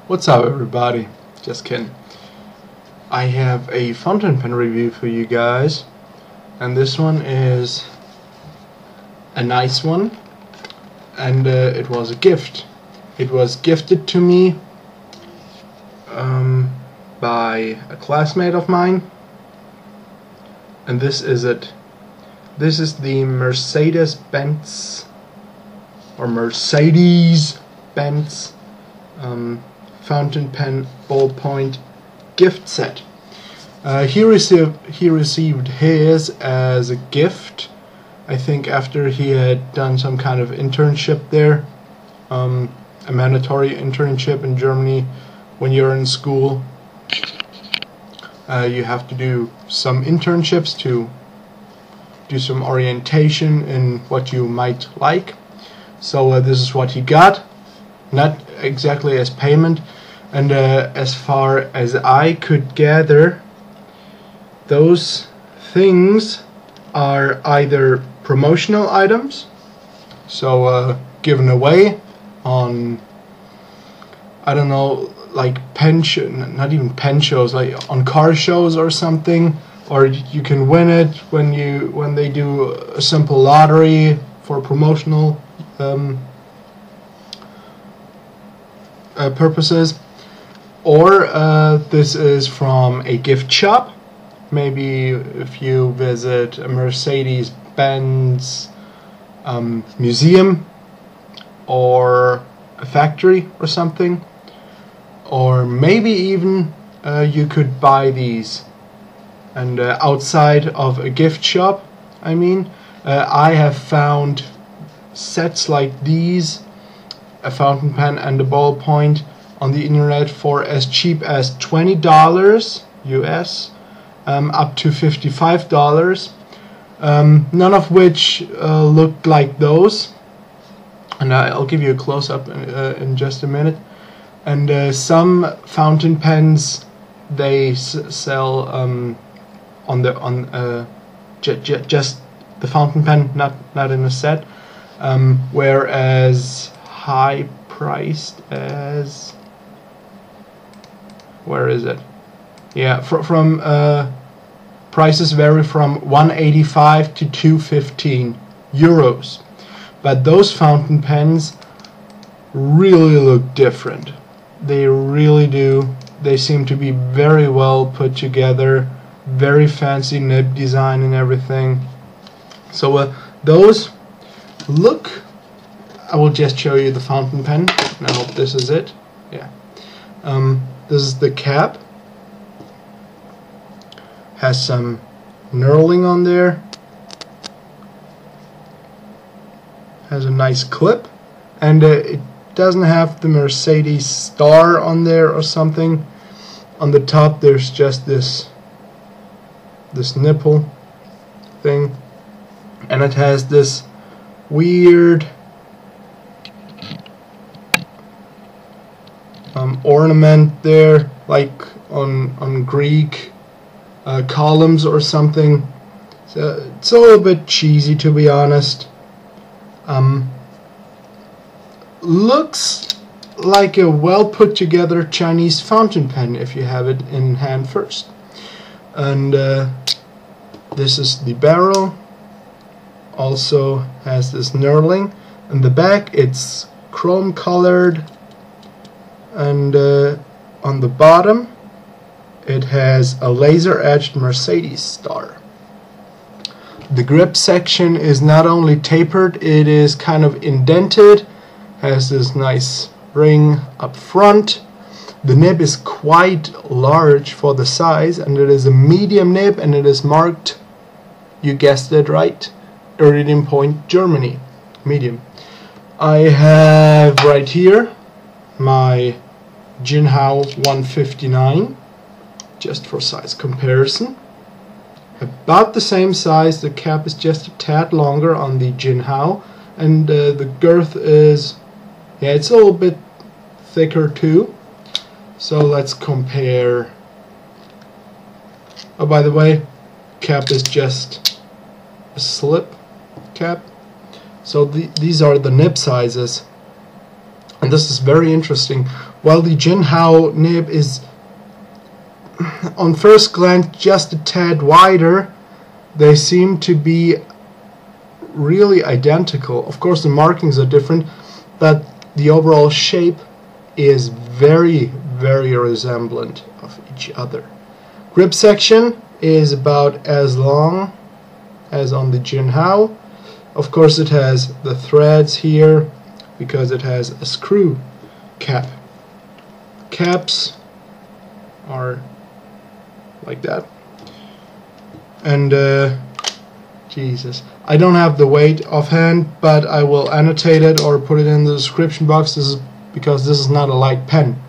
What's up, everybody? Just kidding. I have a fountain pen review for you guys, and this one is a nice one, and it was a gift. It was gifted to me by a classmate of mine, and this is it. This is the Mercedes-Benz or Mercedes-Benz fountain pen ballpoint gift set. He received his as a gift, I think, after he had done some kind of internship there, a mandatory internship in Germany. When you're in school, you have to do some internships to do some orientation in what you might like. So this is what he got, not exactly as payment, and as far as I could gather, those things are either promotional items, so given away on, I don't know, like not even pen shows, like on car shows or something, or you can win it when they do a simple lottery for promotional purposes, or this is from a gift shop. Maybe if you visit a Mercedes-Benz museum or a factory or something, or maybe even you could buy these. And outside of a gift shop, I mean, I have found sets like these, a fountain pen and a ballpoint, on the internet for as cheap as $20 US, up to $55, none of which looked like those, and I'll give you a close-up in just a minute. And some fountain pens, they sell just the fountain pen, not in a set, whereas high priced as, where is it? Yeah, from prices vary from 185 to 215 euros. But those fountain pens really look different. They really do. They seem to be very well put together, very fancy nib design and everything. So those look, I will just show you the fountain pen, and I hope this is it. Yeah. This is the cap. Has some knurling on there. Has a nice clip, and it doesn't have the Mercedes star on there or something. On the top there's just this nipple thing, and it has this weird ornament there, like on Greek columns or something. So it's a little bit cheesy, to be honest. Looks like a well put together Chinese fountain pen if you have it in hand first. And this is the barrel. Also has this knurling. In the back it's chrome colored, and on the bottom it has a laser edged Mercedes star. The grip section is not only tapered, it is kind of indented, has this nice ring up front. The nib is quite large for the size, and it is a medium nib, and it is marked, you guessed it right, Iridium Point, Germany, medium. I have right here my juuuust 159, just for size comparison. About the same size. The cap is just a tad longer on the juuuust, and the girth is, yeah, it's a little bit thicker too. So let's compare. Oh, by the way, cap is just a slip cap. So these are the nib sizes. and this is very interesting. While the Juuuust nib is on first glance just a tad wider, they seem to be really identical. Of course the markings are different, but the overall shape is very resemblant of each other. Grip section is about as long as on the Juuuust. Of course it has the threads here because it has a screw cap. Caps are like that. And Jesus, I don't have the weight offhand, but I will annotate it or put it in the description box. This is because this is not a light pen.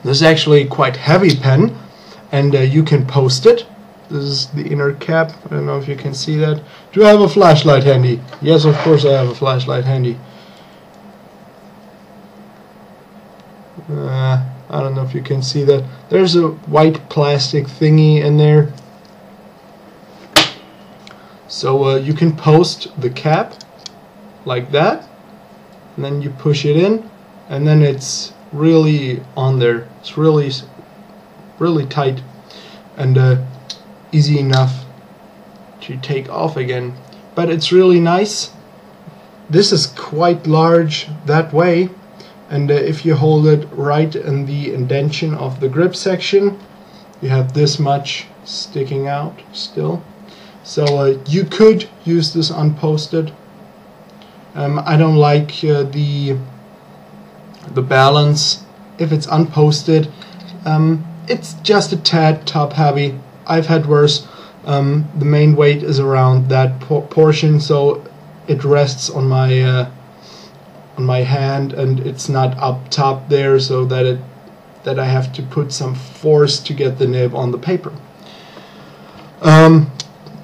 This is actually quite heavy pen, and you can post it. This is the inner cap. I don't know if you can see that. Do I have a flashlight handy? Yes, of course I have a flashlight handy. I don't know if you can see that. There's a white plastic thingy in there. So you can post the cap like that, and then you push it in, and then it's really on there. It's really tight and easy enough to take off again. But it's really nice. This is quite large that way, and if you hold it right in the indentation of the grip section, you have this much sticking out still. So you could use this unposted. I don't like the balance if it's unposted. It's just a tad top heavy. I've had worse. The main weight is around that portion, so it rests on my hand, and it's not up top there, so that I have to put some force to get the nib on the paper.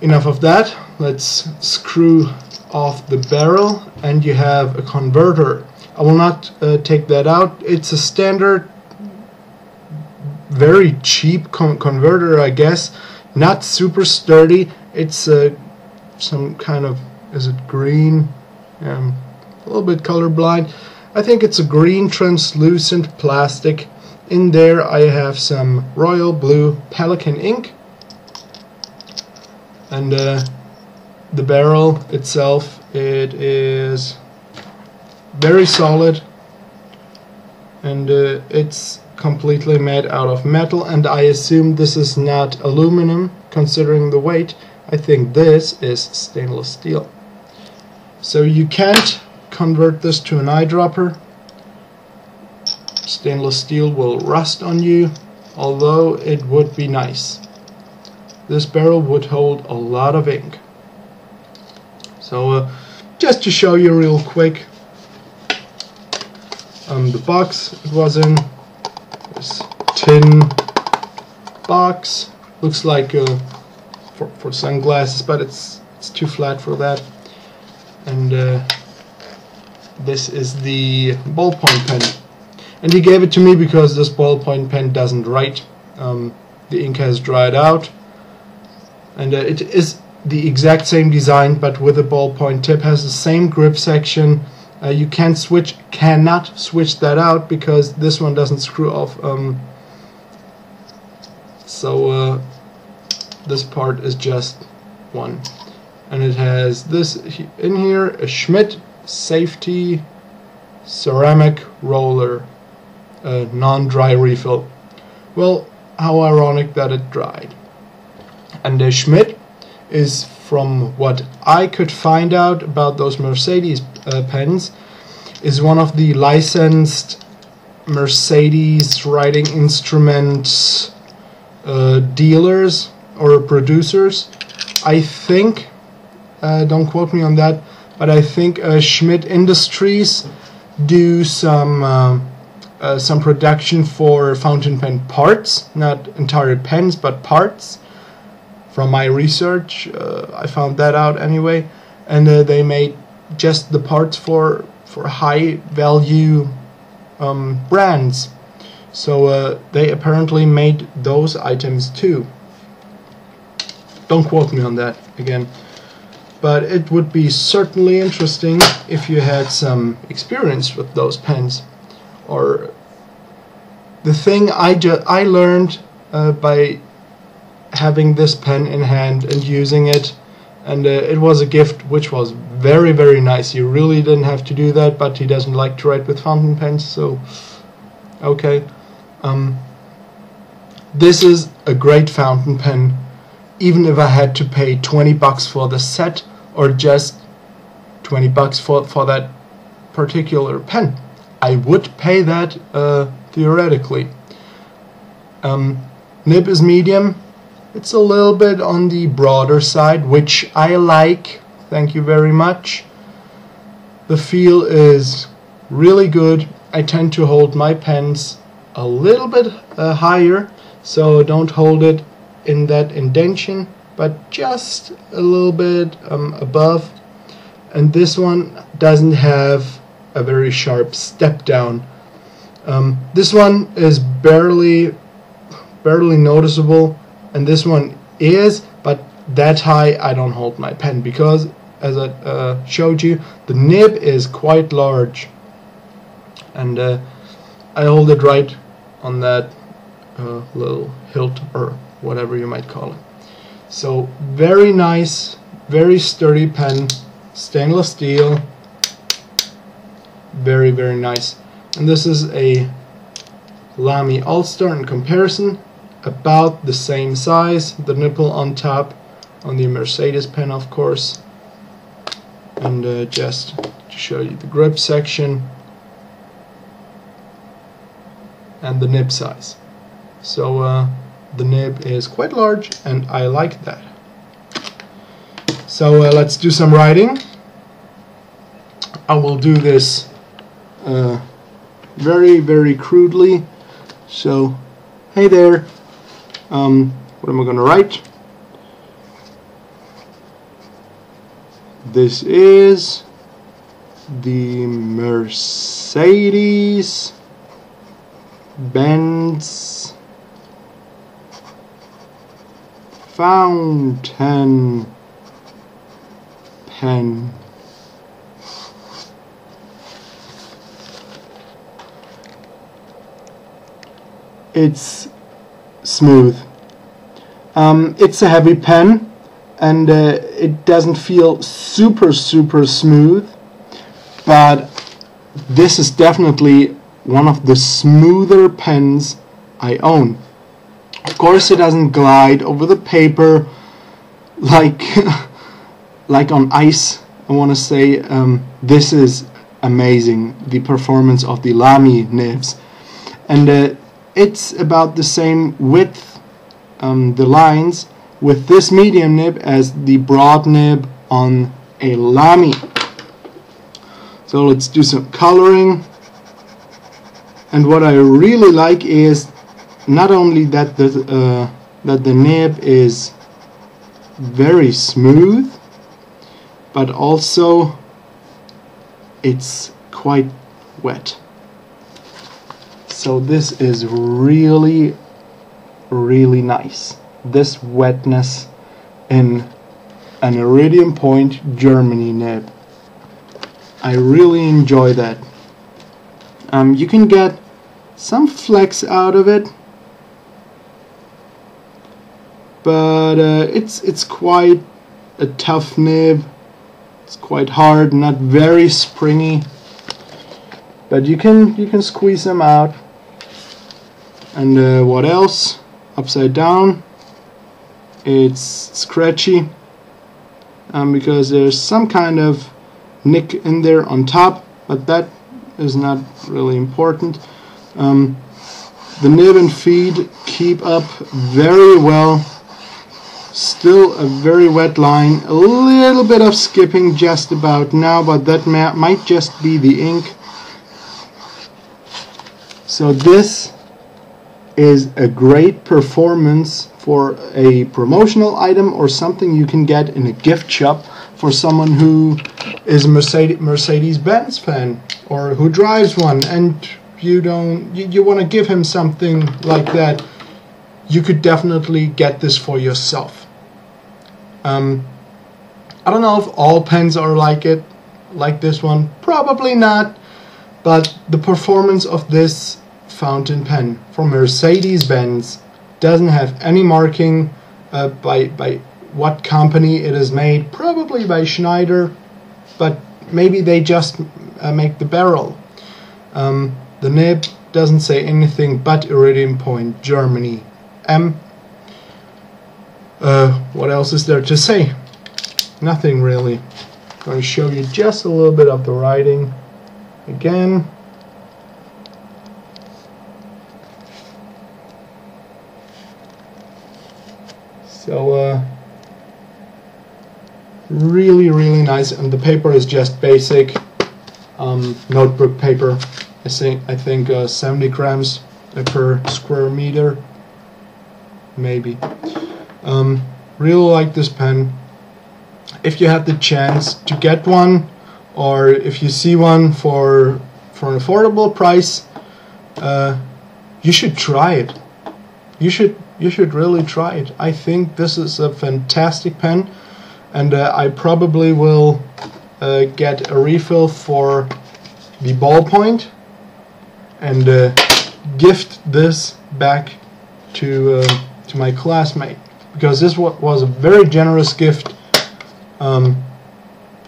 Enough of that. Let's screw off the barrel, and you have a converter. I will not take that out. It's a standard, very cheap converter, I guess. Not super sturdy. It's some kind of, is it green? A little bit colorblind. I think it's a green translucent plastic. In there I have some royal blue Pelican ink, and the barrel itself, it is very solid, and it's completely made out of metal, and I assume this is not aluminum considering the weight. I think this is stainless steel. So you can't convert this to an eyedropper. Stainless steel will rust on you, although it would be nice. This barrel would hold a lot of ink. So just to show you real quick, the box it was in, this tin box, looks like for sunglasses, but it's too flat for that. And this is the ballpoint pen, and he gave it to me because this ballpoint pen doesn't write. The ink has dried out, and it is the exact same design, but with a ballpoint tip. Has the same grip section. You cannot switch that out because this one doesn't screw off. So this part is just one, and it has this in here, a Schmidt safety ceramic roller, non-dry refill. Well, how ironic that it dried. And the Schmidt is, from what I could find out about those Mercedes pens, is one of the licensed Mercedes writing instruments dealers or producers. I think, don't quote me on that, but I think Schmidt Industries do some production for fountain pen parts, not entire pens, but parts. From my research, I found that out anyway, and they made just the parts for high value brands. So they apparently made those items too. Don't quote me on that again. but it would be certainly interesting if you had some experience with those pens. Or the thing I learned by having this pen in hand and using it, and it was a gift which was very, very nice. You really didn't have to do that, but he doesn't like to write with fountain pens, so okay. This is a great fountain pen, even if I had to pay 20 bucks for the set, or just 20 bucks for that particular pen. I would pay that theoretically. Nib is medium. It's a little bit on the broader side, which I like. Thank you very much. The feel is really good. I tend to hold my pens a little bit higher, so don't hold it in that indentation, but just a little bit above. And this one doesn't have a very sharp step down. This one is barely noticeable, and this one is, but that high I don't hold my pen, because as I showed you, the nib is quite large, and I hold it right on that little hilt, or whatever you might call it. So very nice, very sturdy pen, stainless steel, very, very nice. And this is a Lamy All-Star in comparison, about the same size, the nipple on top, on the Mercedes pen of course. And just to show you the grip section and the nib size. So the nib is quite large, and I like that. So let's do some writing. I will do this very, very crudely. So, hey there. What am I going to write? This is the Mercedes-Benz fountain pen. It's smooth. It's a heavy pen, and it doesn't feel super smooth, but this is definitely one of the smoother pens I own. Of course, it doesn't glide over the paper like like on ice. I want to say this is amazing, the performance of the Lamy nibs, and it's about the same width, the lines, with this medium nib as the broad nib on a Lamy. So let's do some coloring. And what I really like is not only that the nib is very smooth, but also it's quite wet. So this is really nice. This wetness in an Iridium Point Germany nib. I really enjoy that. You can get some flex out of it, but it's quite a tough nib. It's quite hard, not very springy, but you can squeeze them out. And what else? Upside down, it's scratchy because there's some kind of nick in there on top, but that is not really important. The nib and feed keep up very well. Still a very wet line, a little bit of skipping just about now, but that might just be the ink. So this is a great performance for a promotional item, or something you can get in a gift shop for someone who is a Mercedes-Benz fan, or who drives one, and you want to give him something like that. You could definitely get this for yourself. I don't know if all pens are like this one, probably not, but the performance of this fountain pen from Mercedes-Benz doesn't have any marking by what company it is made, probably by Schneider, but maybe they just make the barrel. The nib doesn't say anything but Iridium Point, Germany, M. What else is there to say? Nothing really. I'm going to show you just a little bit of the writing again. So really nice, and the paper is just basic notebook paper. I think 70 grams per square meter, maybe. Really like this pen. If you have the chance to get one, or if you see one for an affordable price, you should try it. You should really try it. I think this is a fantastic pen, and I probably will get a refill for the Ballpoint and gift this back to my classmate, because this was a very generous gift.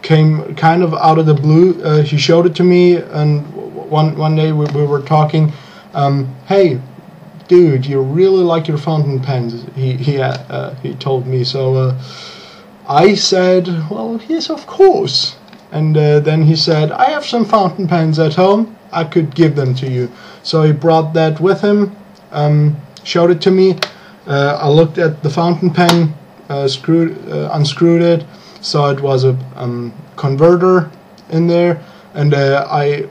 Came kind of out of the blue. He showed it to me, and one day we were talking. Hey, dude, you really like your fountain pens. He told me. So I said, well, yes, of course. And then he said, I have some fountain pens at home. I could give them to you. So he brought that with him. Showed it to me. I looked at the fountain pen, unscrewed it. Saw it was a converter in there, and I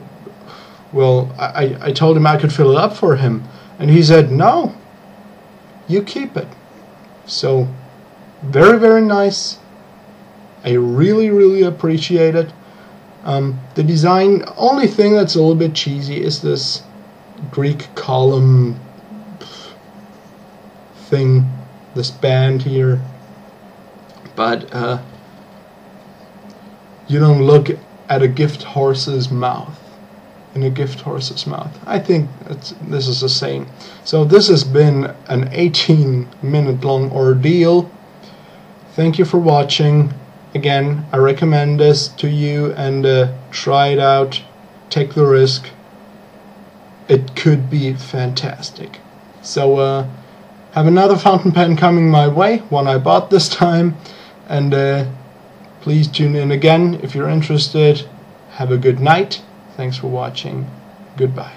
told him I could fill it up for him, and he said, no, you keep it. So very nice. I really appreciate it. The design, only thing that's a little bit cheesy is this Greek column thing, this band here, but you don't look at a gift horse's mouth in a gift horse's mouth. I think this is the same. So this has been an 18-minute long ordeal. Thank you for watching. Again, I recommend this to you, and try it out. Take the risk. It could be fantastic. So have another fountain pen coming my way, one I bought this time, and please tune in again if you're interested. Have a good night. Thanks for watching. Goodbye.